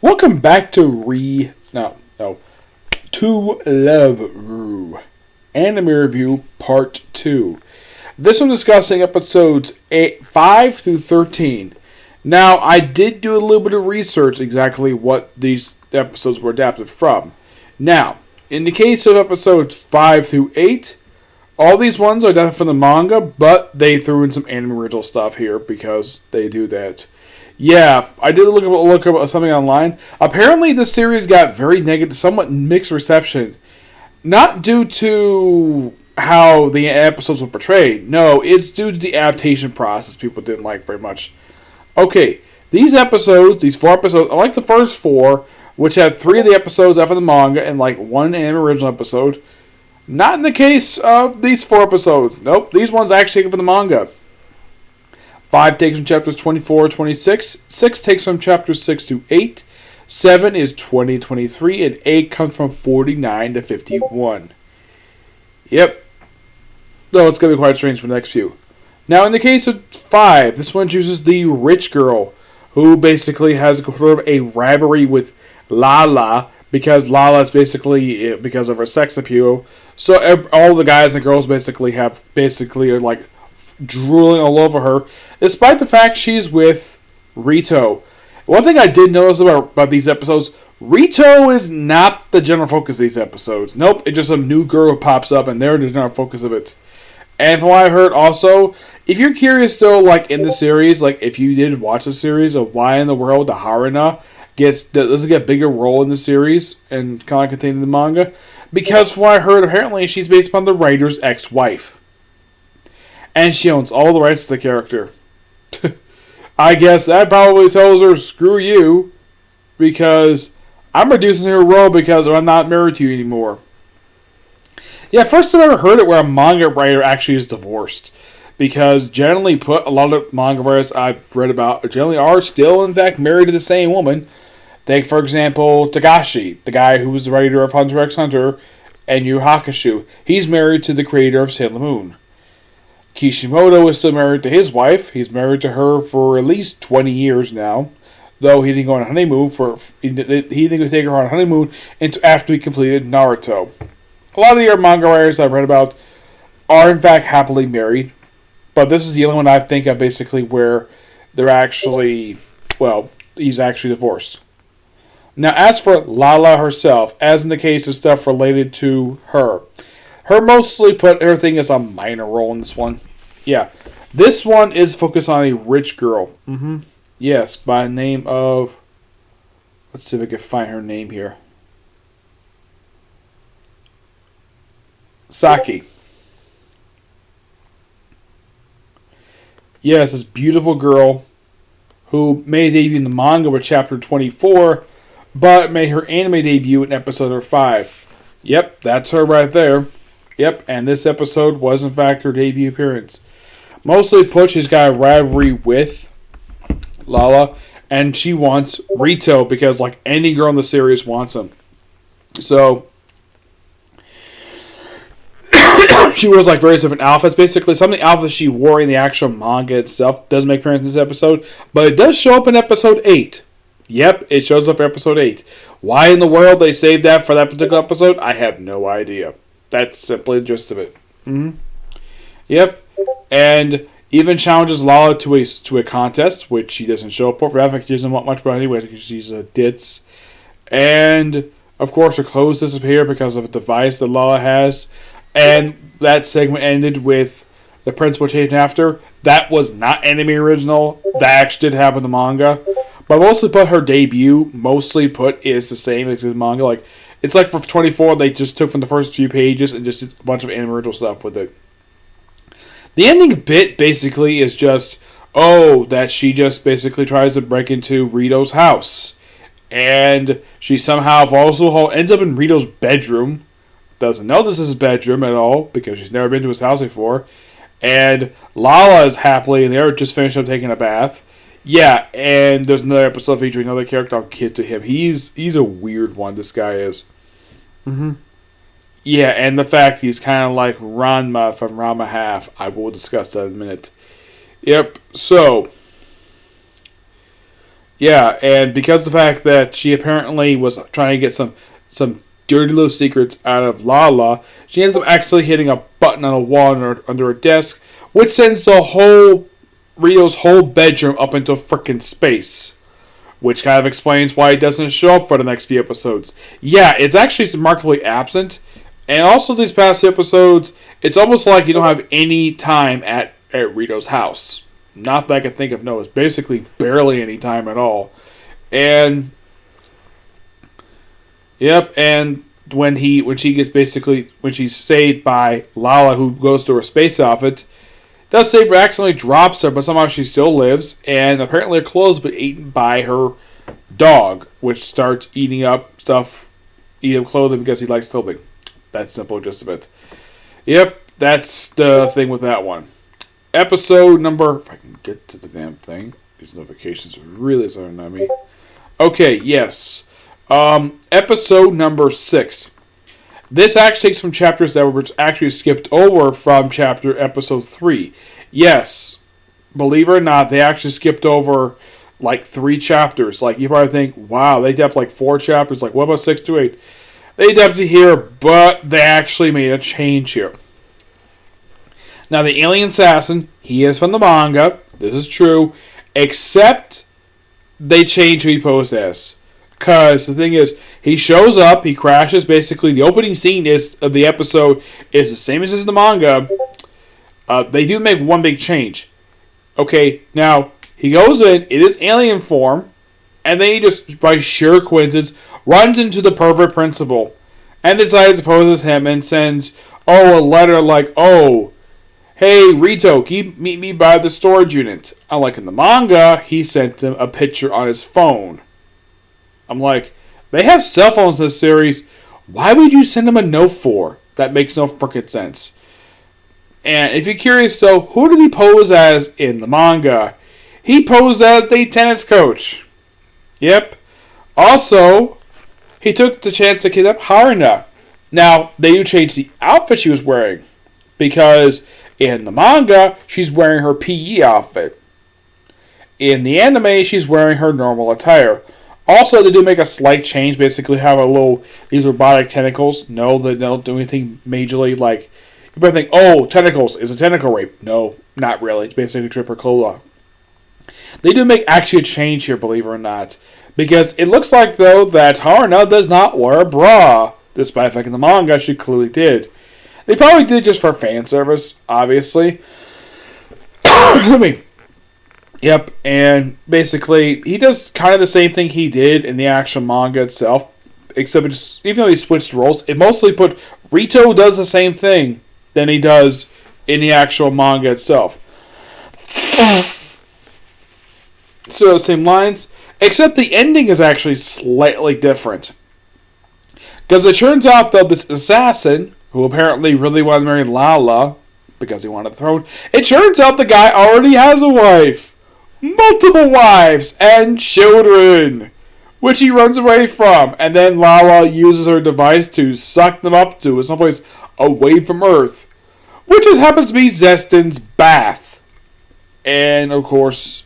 Welcome back to To Love Ru Anime Review Part 2. This one discussing episodes 5 through 13. Now, I did do a little bit of research exactly what these episodes were adapted from. Now, in the case of episodes 5 through 8, all these ones are adapted from the manga, but they threw in some anime original stuff here because they do that. Yeah, I did look up something online. Apparently, the series got very negative, somewhat mixed reception. Not due to how the episodes were portrayed. No, it's due to the adaptation process people didn't like very much. Okay, these 4 episodes, unlike the first 4, which had 3 of the episodes after the manga and like 1 anime original episode, not in the case of these 4 episodes. Nope, these ones actually taken from the manga. 5 takes from chapters 24 to 26. 6 takes from chapters 6 to 8. 7 is 20 to 23. And 8 comes from 49 to 51. Yep. Though it's going to be quite strange for the next few. Now, in the case of 5, this one chooses the rich girl, who basically has sort of a rivalry with Lala, because Lala is basically, because of her sex appeal. So all the guys and girls are like drooling all over her, despite the fact she's with Rito. One thing I did notice about these episodes, Rito is not the general focus of these episodes. Nope, it's just some new girl who pops up and they're the general focus of it. And from what I heard also, if you're curious still, like in the series, like if you did watch the series of why in the world the Haruna doesn't get a bigger role in the series and kind of contained in the manga, because from what I heard, apparently she's based upon the writer's ex-wife. And she owns all the rights to the character. I guess that probably tells her, screw you, because I'm reducing her role because I'm not married to you anymore. Yeah, first time I ever heard it where a manga writer actually is divorced. Because generally put, a lot of manga writers I've read about generally are still, in fact, married to the same woman. Take, for example, Tagashi, the guy who was the writer of Hunter x Hunter and Yu Hakusho. He's married to the creator of Sailor Moon. Kishimoto is still married to his wife. He's married to her for at least 20 years now. Though he didn't go on a honeymoon he didn't take her on a honeymoon until after he completed Naruto. A lot of the other manga writers I've read about are in fact happily married. But this is the only one I think of basically where they're actually, he's actually divorced. Now as for Lala herself, as in the case of stuff related to her mostly put everything as a minor role in this one. Yeah. This one is focused on a rich girl. Yes, by the name of... Let's see if I can find her name here. Saki. Yes, this beautiful girl who made a debut in the manga with chapter 24, but made her anime debut in episode 5. Yep, that's her right there. Yep, and this episode was in fact her debut appearance. Mostly put, she's got a rivalry with Lala, and she wants Rito because like any girl in the series wants him. So she wears like various different outfits. Basically, some of the outfits she wore in the actual manga itself does make appearance in this episode, but it does show up in episode 8. Yep, it shows up in episode 8. Why in the world they saved that for that particular episode, I have no idea. That's simply the gist of it. Yep. And even challenges Lala to a contest, which she doesn't show up for. For that fact, she doesn't want much about anyway because she's a ditz. And, of course, her clothes disappear because of a device that Lala has. And that segment ended with the principal chasing after. That was not anime original. That actually did happen in the manga. But mostly put, her debut, is the same as the manga. Like, it's like for 24, they just took from the first few pages and just did a bunch of anime original stuff with it. The ending bit basically is just, that she just basically tries to break into Rito's house. And she somehow also ends up in Rito's bedroom. Doesn't know this is his bedroom at all because she's never been to his house before. And Lala is happily in there, just finished up taking a bath. Yeah, and there's another episode featuring another character. I'll get to him. He's a weird one, this guy is. Yeah, and the fact he's kind of like Ranma from Ranma Half. I will discuss that in a minute. Yep, so Yeah, and because of the fact that she apparently was trying to get some dirty little secrets out of Lala, she ends up accidentally hitting a button on a wall under her desk, which sends the whole Rito's whole bedroom up into frickin' space. Which kind of explains why he doesn't show up for the next few episodes. Yeah, it's actually remarkably absent. And also these past few episodes, it's almost like you don't have any time at Rito's house. Not that I can think of, no, it's basically barely any time at all. And yep, and when she's saved by Lala, who goes to her space outfit, does save her, accidentally drops her, but somehow she still lives, and apparently her clothes have been eaten by her dog, which starts eating up clothing because he likes clothing. That's simple, just a bit. Yep, that's the thing with that one. Episode number... If I can get to the damn thing. These notifications are really starting on me. Okay, yes. Episode number 6. This actually takes from chapters that were actually skipped over from episode 3. Yes, believe it or not, they actually skipped over like 3 chapters. Like, you probably think, wow, they dubbed like 4 chapters. Like, what about 6 to 8? They dubbed it here, but they actually made a change here. Now, the alien assassin, he is from the manga. This is true. Except they change who he posed as. Because the thing is, he shows up, he crashes. Basically, the opening scene of the episode is the same as in the manga. They do make one big change. Okay, now, he goes in, it is alien form, and then he just, by sheer coincidence, runs into the pervert principal. And decides to pose as him and sends, a letter like, hey, Rito, can you meet me by the storage unit? Unlike in the manga, he sent him a picture on his phone. I'm like, they have cell phones in this series. Why would you send him a note for? That makes no frickin' sense. And if you're curious, though, who did he pose as in the manga? He posed as the tennis coach. Yep. Also, he took the chance to kidnap Haruna. Now, they do change the outfit she was wearing. Because in the manga, she's wearing her PE outfit. In the anime, she's wearing her normal attire. Also, they do make a slight change. Basically, have these robotic tentacles. No, they don't do anything majorly. Like, you might think, tentacles. Is a tentacle rape? No, not really. It's basically Tripper Cola. They do make actually a change here, believe it or not. Because it looks like, though, that Haruna does not wear a bra. Despite the fact in the manga, she clearly did. They probably did just for fan service, obviously. I mean, yep, and basically, he does kind of the same thing he did in the actual manga itself, except even though he switched roles, it mostly put Rito does the same thing than he does in the actual manga itself. So, same lines, except the ending is actually slightly different. Because it turns out, though, this assassin, who apparently really wanted to marry Lala, because he wanted the throne, it turns out the guy already has a wife. Multiple wives and children, which he runs away from. And then Lala uses her device to suck them up to someplace away from Earth, which just happens to be Zestin's bath. And, of course,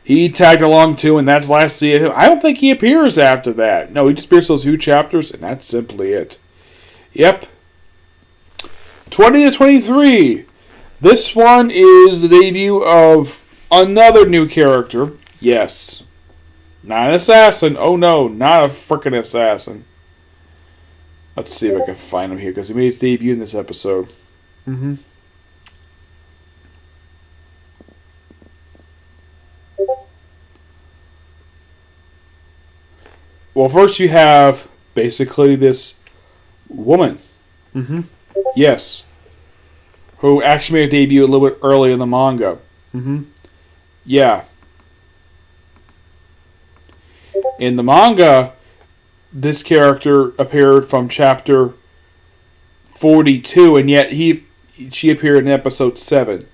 he tagged along too, and that's the last see of him. I don't think he appears after that. No, he just appears those few chapters, and that's simply it. Yep. 20 to 23. This one is the debut of another new character. Yes. Not an assassin. Oh no, not a frickin' assassin. Let's see if I can find him here, because he made his debut in this episode. Well, first you have basically this woman. Yes. Who actually made a debut a little bit early in the manga. Yeah. In the manga, this character appeared from chapter 42, and yet she appeared in episode 7.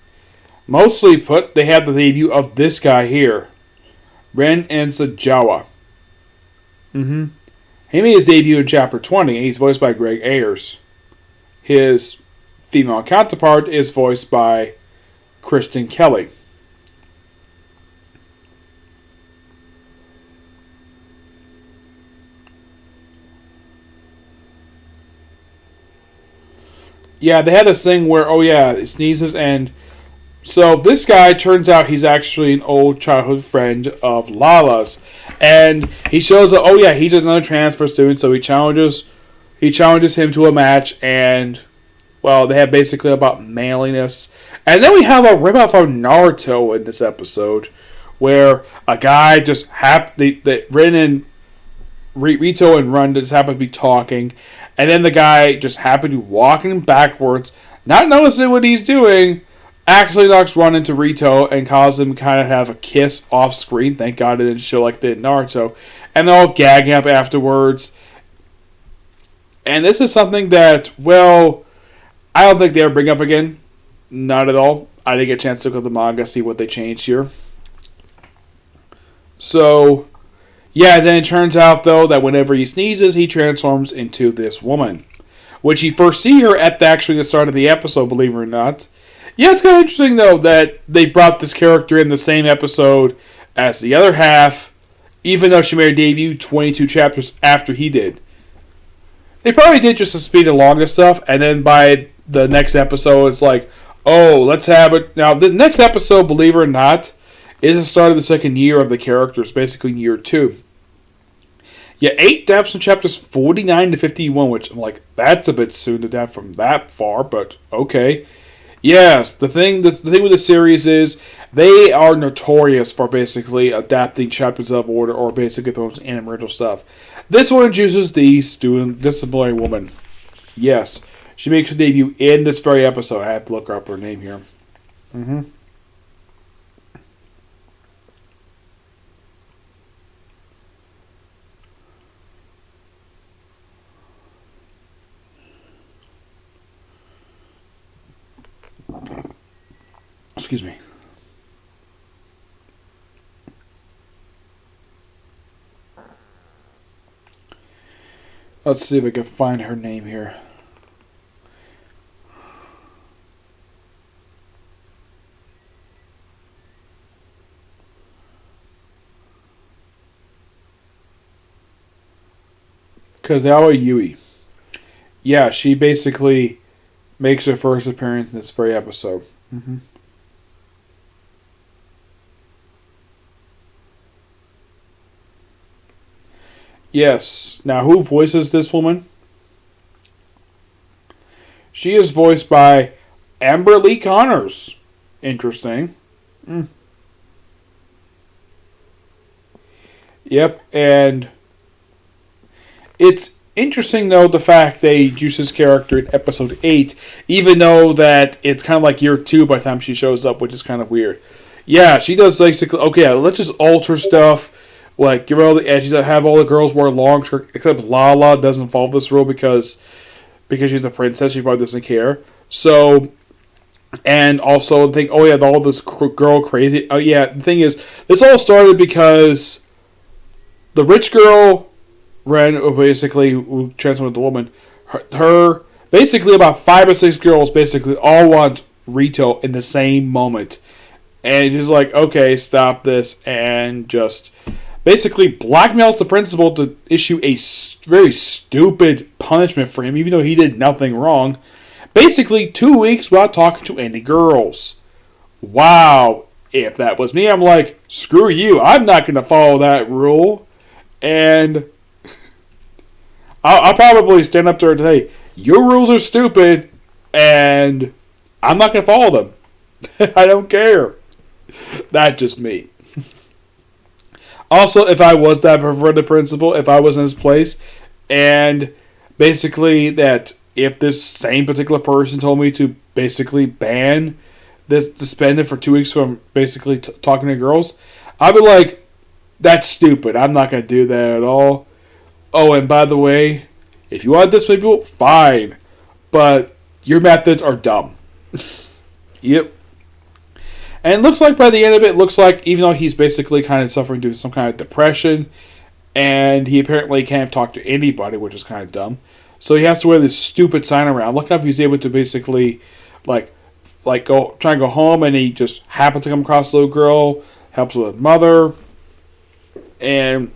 Mostly put, they had the debut of this guy here. Ren Ensajawa. He made his debut in chapter 20, and he's voiced by Greg Ayers. His female counterpart is voiced by Kristen Kelly. Yeah, they had this thing where, oh yeah, it sneezes, and so this guy turns out he's actually an old childhood friend of Lala's, and he shows up. Oh yeah, he's just another transfer student, so he challenges him to a match, and well, they have basically about manliness, and then we have a rip off of Naruto in this episode, where a guy just Rin and Rito and Run just happen to be talking, and then the guy just happened to be walking backwards, not noticing what he's doing, actually knocks Run into Rito and causes him to kind of have a kiss off screen. Thank God it didn't show like they did in Naruto. And they're all gagging up afterwards. And this is something that, well, I don't think they ever bring up again. Not at all. I didn't get a chance to look at the manga, see what they changed here. So, yeah, then it turns out, though, that whenever he sneezes, he transforms into this woman. Which you first see her at the start of the episode, believe it or not. Yeah, it's kind of interesting, though, that they brought this character in the same episode as the other half, even though she made her debut 22 chapters after he did. They probably did just to speed along this stuff, and then by the next episode, it's like, oh, let's have it. Now, the next episode, believe it or not, is the start of the second year of the characters, basically year 2. Yeah, 8 dabs from chapters 49 to 51, which I'm like, that's a bit soon to dab from that far, but okay. Yes, the thing with the series is they are notorious for basically adapting chapters out of order or basically those animated stuff. This one introduces the student disciplinary woman. Yes, she makes her debut in this very episode. I have to look up her name here. Excuse me. Let's see if I can find her name here. Kadawa Yui. Yeah, she basically makes her first appearance in this very episode. Yes. Now, who voices this woman? She is voiced by Amber Lee Connors. Interesting. Yep, and it's interesting, though, the fact they use this character in episode 8, even though that it's kind of like year 2 by the time she shows up, which is kind of weird. Yeah, she does basically, okay, let's just alter stuff. Like, give her all the edges, have all the girls wear long shirts, except Lala doesn't follow this rule because she's a princess, she probably doesn't care. So, and also think, oh yeah, all this girl crazy. Oh yeah, the thing is, this all started because the rich girl Ren, basically, who transformed into a woman, her basically about 5 or 6 girls basically all want Rito in the same moment. And he's like, okay, stop this, and just basically blackmails the principal to issue a very stupid punishment for him, even though he did nothing wrong. Basically, 2 weeks without talking to any girls. Wow. If that was me, I'm like, screw you. I'm not going to follow that rule. And I'll probably stand up there and say, your rules are stupid, and I'm not going to follow them. I don't care. That's just me. Also, if I was that perverted principal, if I was in his place, and basically that if this same particular person told me to basically ban this, suspend it for 2 weeks from basically talking to girls, I'd be like, that's stupid. I'm not going to do that at all. Oh, and by the way, if you want this with people, fine. But your methods are dumb. Yep. And it looks like by the end of it, even though he's basically kind of suffering due to some kind of depression, and he apparently can't talk to anybody, which is kind of dumb. So he has to wear this stupid sign around. Look how he's able to basically, try and go home, and he just happens to come across a little girl, helps with mother, and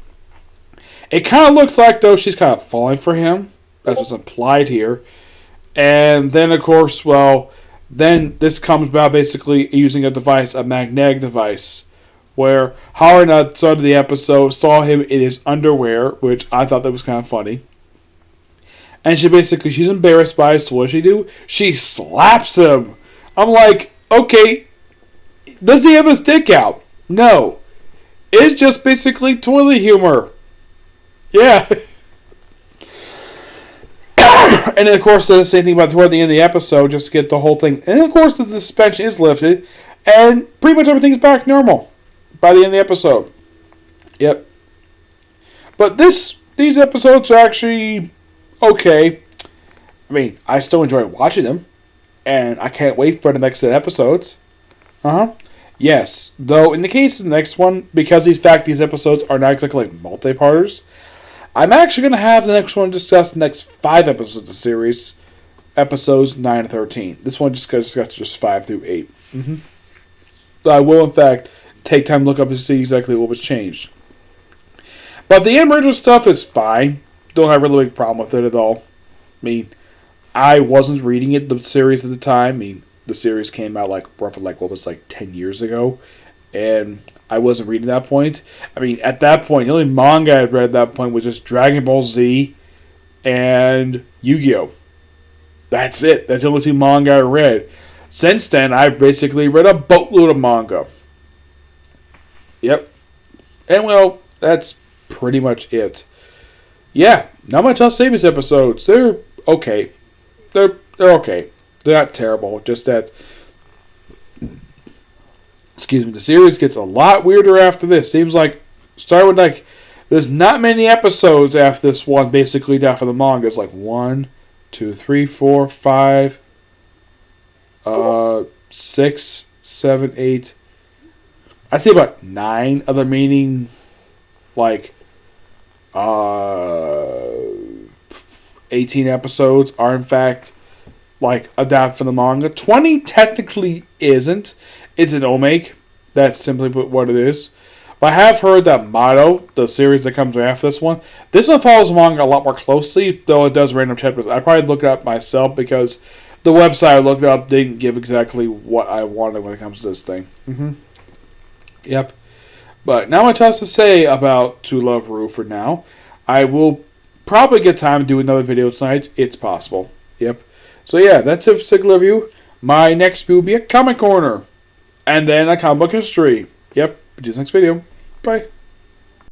it kind of looks like, though, she's kind of falling for him. That's what's implied here. And then, of course, well, then this comes about basically using a device, a magnetic device, where Howard at the start of the episode saw him in his underwear, which I thought that was kind of funny. And she's embarrassed by it, so what does she do? She slaps him. I'm like, okay, does he have his dick out? No. It's just basically toilet humor. Yeah. And then, of course, the same thing about toward the end of the episode, just to get the whole thing. And, of course, the suspension is lifted, and pretty much everything's back normal by the end of the episode. Yep. But these episodes are actually okay. I mean, I still enjoy watching them, and I can't wait for the next set of episodes. Yes, though in the case of the next one, because these episodes are not exactly like multi-parters, I'm actually going to have the next one discuss the next 5 episodes of the series, episodes 9 and 13. This one just discusses just 5 through 8. So I will, in fact, take time to look up and see exactly what was changed. But the animated stuff is fine. Don't have a really big problem with it at all. I mean, I wasn't reading the series at the time. I mean, the series came out roughly 10 years ago, and I wasn't reading at that point. I mean, at that point, the only manga I had read at that point was just Dragon Ball Z and Yu-Gi-Oh! That's it. That's the only 2 manga I read. Since then, I've basically read a boatload of manga. Yep. And, well, that's pretty much it. Yeah, not much else to say these episodes. They're okay. They're okay. They're not terrible. Just that, the series gets a lot weirder after this. Seems like, start with there's not many episodes after this one, basically, down for the manga. It's 1, 2, 3, 4, 5, 6, 7, 8. I'd say about 9 other meaning, 18 episodes are, in fact, adapted from the manga. 20 technically isn't. It's an omake. That's simply what it is. But I have heard that Motto, the series that comes after this one follows the manga a lot more closely, though it does random chapters. I probably look it up myself because the website I looked up didn't give exactly what I wanted when it comes to this thing. Yep. But not much else to say about To Love Ru for now. I will probably get time to do another video tonight. It's possible. Yep. So yeah, that's a particular review. My next review will be a comic corner. And then a comic book history. Yep. See you next video. Bye.